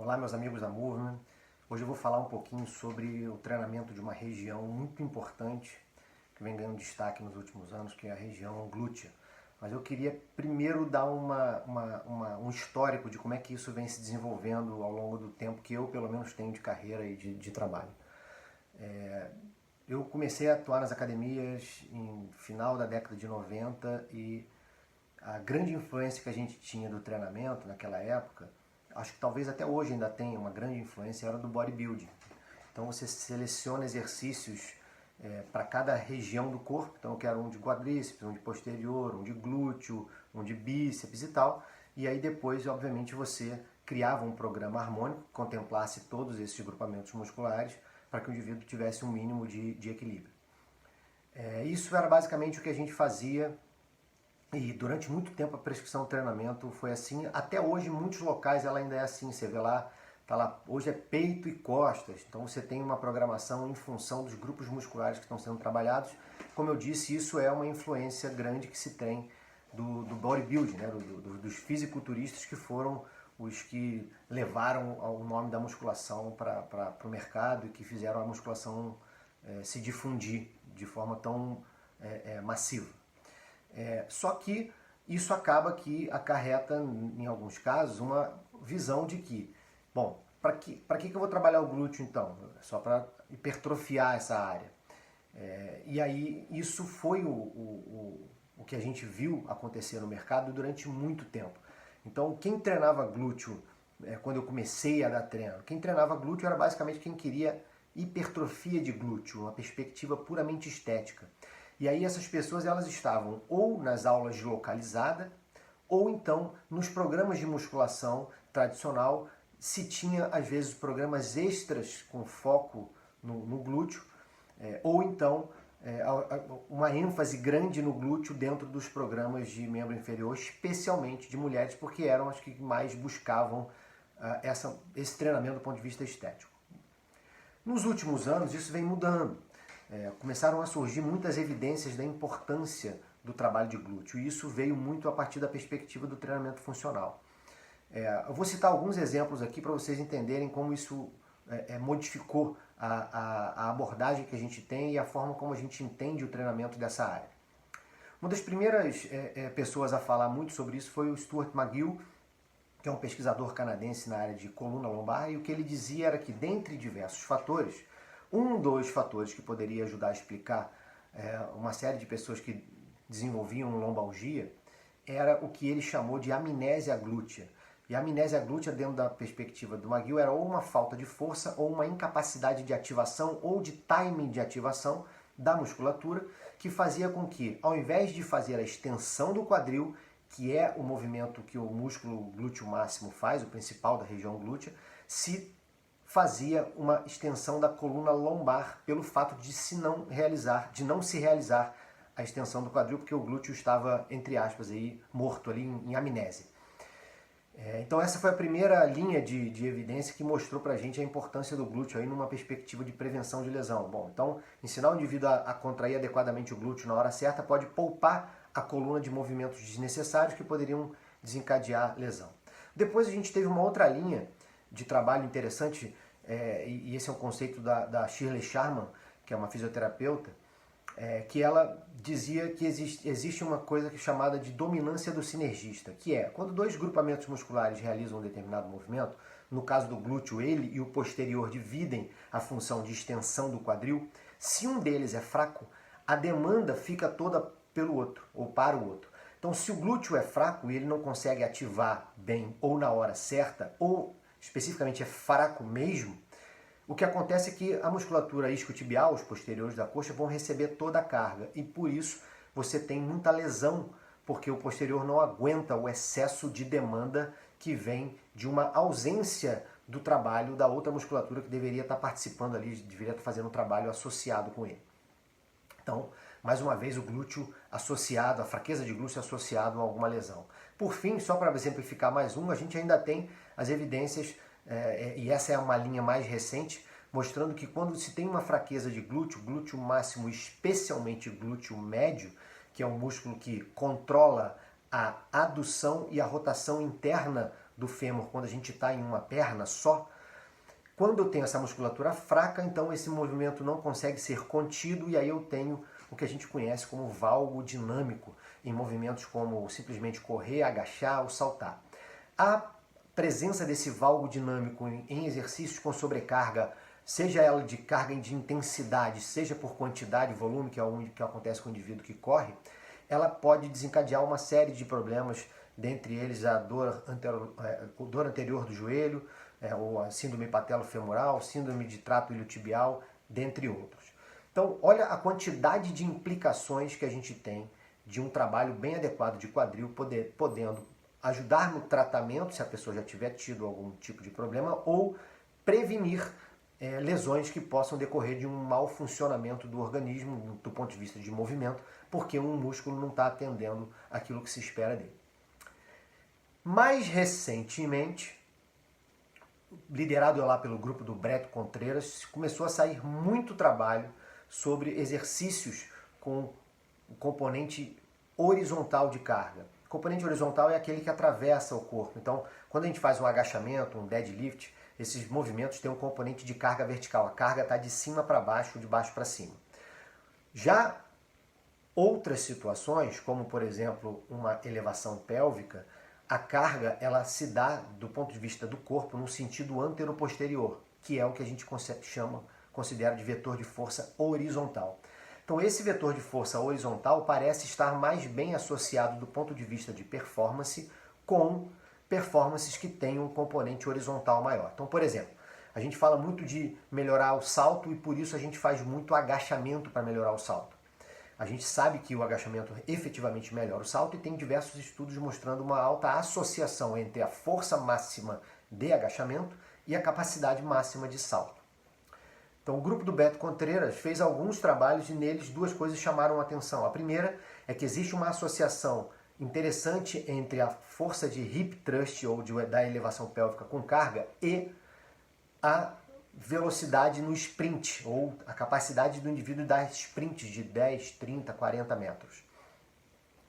Olá, meus amigos da Movement. Hoje eu vou falar um pouquinho sobre o treinamento de uma região muito importante que vem ganhando destaque nos últimos anos, que é a região glútea. Mas eu queria primeiro dar um histórico de como é que isso vem se desenvolvendo ao longo do tempo que eu, pelo menos, tenho de carreira e de trabalho. Eu comecei a atuar nas academias em final da década de 90 e a grande influência que a gente tinha do treinamento naquela época, acho que talvez até hoje ainda tenha uma grande influência, era do bodybuilding. Então você seleciona exercícios para cada região do corpo, então eu quero um de quadríceps, um de posterior, um de glúteo, um de bíceps e tal, e aí depois, obviamente, você criava um programa harmônico que contemplasse todos esses grupamentos musculares para que o indivíduo tivesse um mínimo de equilíbrio. Isso era basicamente o que a gente fazia. E durante muito tempo a prescrição do treinamento foi assim. Até hoje, em muitos locais ela ainda é assim. Você vê lá, tá lá, hoje é peito e costas. Então você tem uma programação em função dos grupos musculares que estão sendo trabalhados. Como eu disse, isso é uma influência grande que se tem do bodybuilding, né? Dos fisiculturistas que foram os que levaram o nome da musculação para o mercado e que fizeram a musculação se difundir de forma tão massiva. Só que isso acaba que acarreta, em alguns casos, uma visão de que, bom, para que eu vou trabalhar o glúteo então? Só para hipertrofiar essa área. E aí isso foi o que a gente viu acontecer no mercado durante muito tempo. Então quem treinava glúteo, quando eu comecei a dar treino, quem treinava glúteo era basicamente quem queria hipertrofia de glúteo, uma perspectiva puramente estética. E aí essas pessoas elas estavam ou nas aulas de localizada, ou então nos programas de musculação tradicional, se tinha às vezes programas extras com foco no glúteo, ou então uma ênfase grande no glúteo dentro dos programas de membro inferior, especialmente de mulheres, porque eram as que mais buscavam esse treinamento do ponto de vista estético. Nos últimos anos isso vem mudando. Começaram a surgir muitas evidências da importância do trabalho de glúteo, e isso veio muito a partir da perspectiva do treinamento funcional. Eu vou citar alguns exemplos aqui para vocês entenderem como isso modificou a abordagem que a gente tem e a forma como a gente entende o treinamento dessa área. Uma das primeiras pessoas a falar muito sobre isso foi o Stuart McGill, que é um pesquisador canadense na área de coluna lombar, e o que ele dizia era que, dentre diversos fatores, um dos fatores que poderia ajudar a explicar uma série de pessoas que desenvolviam lombalgia era o que ele chamou de amnésia glútea. E a amnésia glútea, dentro da perspectiva do McGill, era ou uma falta de força ou uma incapacidade de ativação ou de timing de ativação da musculatura, que fazia com que, ao invés de fazer a extensão do quadril, que é o movimento que o músculo glúteo máximo faz, o principal da região glútea, se fazia uma extensão da coluna lombar pelo fato de não se realizar a extensão do quadril, porque o glúteo estava, entre aspas, aí, morto ali em amnésia. Então essa foi a primeira linha de evidência que mostrou pra gente a importância do glúteo aí numa perspectiva de prevenção de lesão. Bom, então ensinar o indivíduo a contrair adequadamente o glúteo na hora certa pode poupar a coluna de movimentos desnecessários que poderiam desencadear lesão. Depois a gente teve uma outra linha de trabalho interessante, e esse é um conceito da Shirley Sharman, que é uma fisioterapeuta, que ela dizia que existe uma coisa chamada de dominância do sinergista, que é quando dois grupamentos musculares realizam um determinado movimento, no caso do glúteo, ele e o posterior dividem a função de extensão do quadril. Se um deles é fraco, a demanda fica toda pelo outro, ou para o outro. Então, se o glúteo é fraco e ele não consegue ativar bem ou na hora certa, ou especificamente é fraco mesmo, o que acontece é que a musculatura isquiotibial, os posteriores da coxa, vão receber toda a carga, e por isso você tem muita lesão, porque o posterior não aguenta o excesso de demanda que vem de uma ausência do trabalho da outra musculatura que deveria estar participando ali, deveria estar fazendo um trabalho associado com ele. Então, mais uma vez, o glúteo associado, a fraqueza de glúteo associado a alguma lesão. Por fim, só para exemplificar mais um, a gente ainda tem as evidências, e essa é uma linha mais recente, mostrando que quando se tem uma fraqueza de glúteo máximo, especialmente glúteo médio, que é um músculo que controla a adução e a rotação interna do fêmur quando a gente está em uma perna só. Quando eu tenho essa musculatura fraca, então esse movimento não consegue ser contido e aí eu tenho o que a gente conhece como valgo dinâmico, em movimentos como simplesmente correr, agachar ou saltar. A presença desse valgo dinâmico em exercícios com sobrecarga, seja ela de carga de intensidade, seja por quantidade, volume, que é o que acontece com o indivíduo que corre, ela pode desencadear uma série de problemas, dentre eles a dor anterior do joelho, ou a síndrome patelofemoral, síndrome de trato iliotibial, dentre outros. Então, olha a quantidade de implicações que a gente tem de um trabalho bem adequado de quadril, podendo ajudar no tratamento, se a pessoa já tiver tido algum tipo de problema, ou prevenir lesões que possam decorrer de um mau funcionamento do organismo, do ponto de vista de movimento, porque um músculo não está atendendo aquilo que se espera dele. Mais recentemente, liderado lá pelo grupo do Brett Contreras, começou a sair muito trabalho sobre exercícios com o componente horizontal de carga. O componente horizontal é aquele que atravessa o corpo. Então, quando a gente faz um agachamento, um deadlift, esses movimentos têm um componente de carga vertical. A carga está de cima para baixo, de baixo para cima. Já outras situações, como por exemplo uma elevação pélvica, a carga ela se dá do ponto de vista do corpo no sentido antero-posterior, que é o que a gente considera de vetor de força horizontal. Então esse vetor de força horizontal parece estar mais bem associado do ponto de vista de performance com performances que têm um componente horizontal maior. Então, por exemplo, a gente fala muito de melhorar o salto e por isso a gente faz muito agachamento para melhorar o salto. A gente sabe que o agachamento efetivamente melhora o salto e tem diversos estudos mostrando uma alta associação entre a força máxima de agachamento e a capacidade máxima de salto. Então o grupo do Brett Contreras fez alguns trabalhos e neles duas coisas chamaram a atenção. A primeira é que existe uma associação interessante entre a força de hip thrust ou da elevação pélvica com carga e a velocidade no sprint, ou a capacidade do indivíduo dar sprints de 10, 30, 40 metros.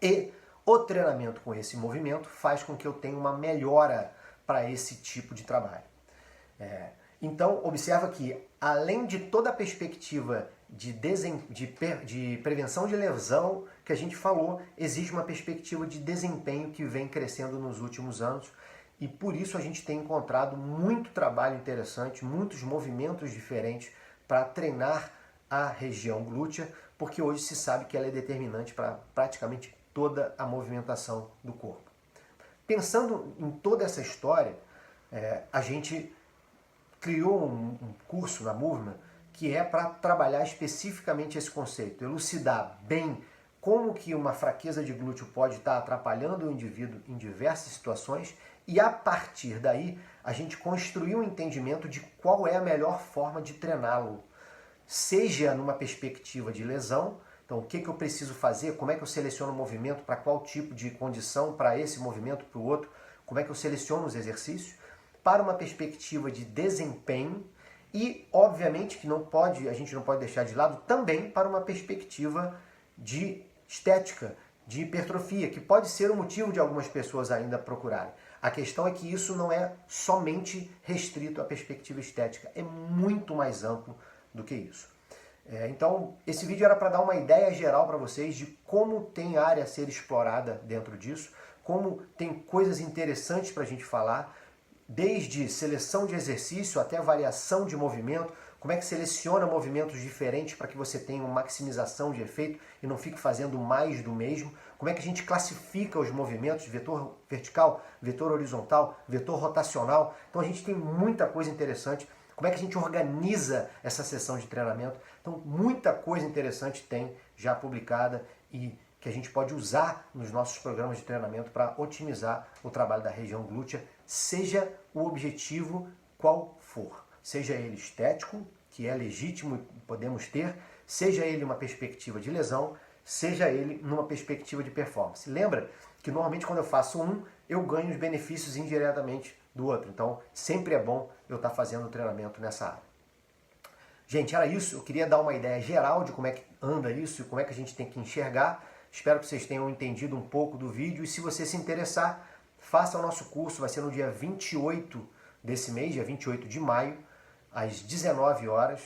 E o treinamento com esse movimento faz com que eu tenha uma melhora para esse tipo de trabalho. Então, observa que, além de toda a perspectiva de prevenção de lesão que a gente falou, existe uma perspectiva de desempenho que vem crescendo nos últimos anos. E por isso a gente tem encontrado muito trabalho interessante, muitos movimentos diferentes para treinar a região glútea, porque hoje se sabe que ela é determinante para praticamente toda a movimentação do corpo. Pensando em toda essa história, a gente criou um curso na Movement que é para trabalhar especificamente esse conceito, elucidar bem como que uma fraqueza de glúteo pode estar atrapalhando o indivíduo em diversas situações e a partir daí a gente construiu um entendimento de qual é a melhor forma de treiná-lo, seja numa perspectiva de lesão, então o que eu preciso fazer, como é que eu seleciono o movimento, para qual tipo de condição, para esse movimento, para o outro, como é que eu seleciono os exercícios, para uma perspectiva de desempenho e, obviamente, que a gente não pode deixar de lado também para uma perspectiva de estética, de hipertrofia, que pode ser o motivo de algumas pessoas ainda procurarem. A questão é que isso não é somente restrito à perspectiva estética, é muito mais amplo do que isso. Então, esse vídeo era para dar uma ideia geral para vocês de como tem área a ser explorada dentro disso, como tem coisas interessantes para a gente falar, desde seleção de exercício até variação de movimento, como é que seleciona movimentos diferentes para que você tenha uma maximização de efeito e não fique fazendo mais do mesmo, como é que a gente classifica os movimentos, vetor vertical, vetor horizontal, vetor rotacional. Então a gente tem muita coisa interessante, como é que a gente organiza essa sessão de treinamento. Então muita coisa interessante tem já publicada e que a gente pode usar nos nossos programas de treinamento para otimizar o trabalho da região glútea, seja o objetivo qual for. Seja ele estético, que é legítimo e podemos ter, seja ele uma perspectiva de lesão, seja ele numa perspectiva de performance. Lembra que normalmente quando eu faço um, eu ganho os benefícios indiretamente do outro. Então sempre é bom eu estar fazendo o treinamento nessa área. Gente, era isso. Eu queria dar uma ideia geral de como é que anda isso e como é que a gente tem que enxergar. Espero que vocês tenham entendido um pouco do vídeo e se você se interessar, faça o nosso curso, vai ser no dia 28 desse mês, dia 28 de maio, às 19 horas,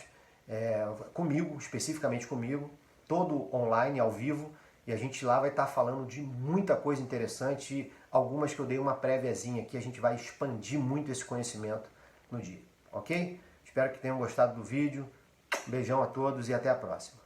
comigo, especificamente comigo, todo online, ao vivo, e a gente lá vai estar falando de muita coisa interessante, algumas que eu dei uma préviazinha aqui, a gente vai expandir muito esse conhecimento no dia, ok? Espero que tenham gostado do vídeo, beijão a todos e até a próxima.